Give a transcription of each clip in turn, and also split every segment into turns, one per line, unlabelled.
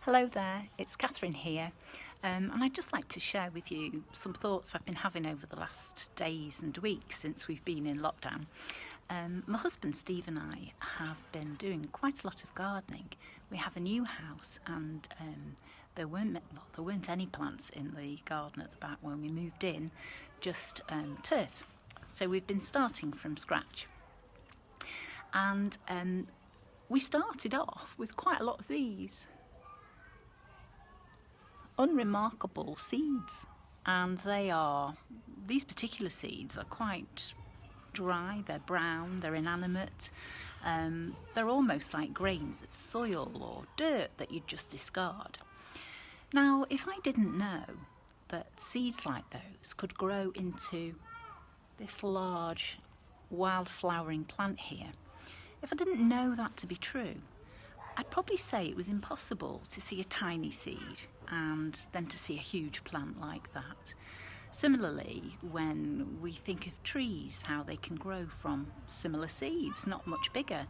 Hello there, it's Catherine here, and I'd just like to share with you some thoughts I've been having over the last days and weeks since we've been in lockdown. My husband Steve and I have been doing quite a lot of gardening. We have a new house and there weren't any plants in the garden at the back when we moved in, just turf. So we've been starting from scratch. And we started off with quite a lot of these unremarkable seeds, and these particular seeds are quite dry, they're brown, they're inanimate, they're almost like grains of soil or dirt that you'd just discard. Now, if I didn't know that seeds like those could grow into this large wild flowering plant here, if I didn't know that to be true, I'd probably say it was impossible to see a tiny seed and then to see a huge plant like that. Similarly, when we think of trees, how they can grow from similar seeds, not much bigger,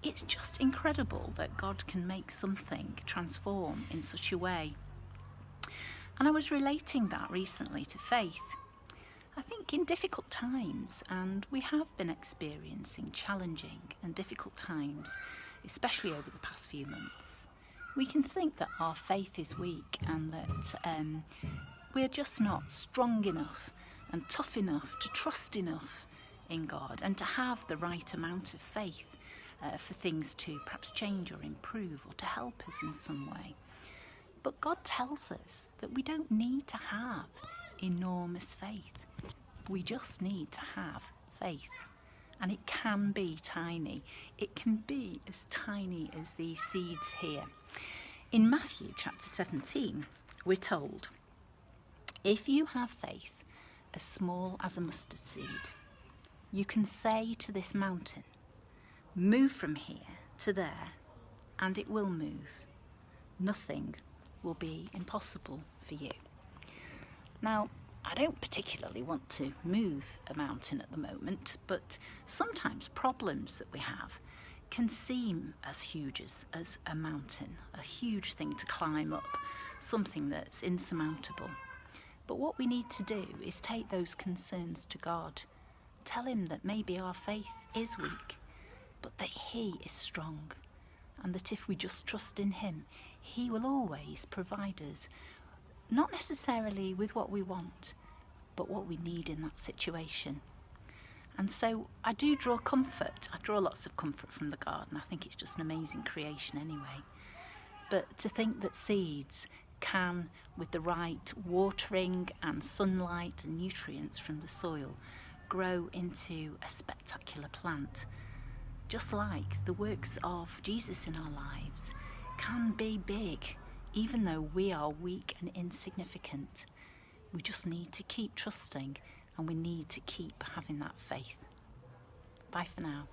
it's just incredible that God can make something transform in such a way. And I was relating that recently to faith. I think in difficult times, and we have been experiencing challenging and difficult times, especially over the past few months, we can think that our faith is weak and that we're just not strong enough and tough enough to trust enough in God and to have the right amount of faith for things to perhaps change or improve or to help us in some way. But God tells us that we don't need to have enormous faith. We just need to have faith. And it can be tiny. It can be as tiny as these seeds here. In Matthew chapter 17, we're told, if you have faith as small as a mustard seed, you can say to this mountain, move from here to there, and it will move. Nothing will be impossible for you. Now, I don't particularly want to move a mountain at the moment, but sometimes problems that we have can seem as huge as a mountain, a huge thing to climb up, something that's insurmountable. But what we need to do is take those concerns to God, tell him that maybe our faith is weak, but that he is strong, and that if we just trust in him, he will always provide us, not necessarily with what we want, but what we need in that situation. And so I do draw comfort. I draw lots of comfort from the garden. I think it's just an amazing creation anyway. But to think that seeds can, with the right watering and sunlight and nutrients from the soil, grow into a spectacular plant, just like the works of Jesus in our lives can be big, even though we are weak and insignificant. We just need to keep trusting, and we need to keep having that faith. Bye for now.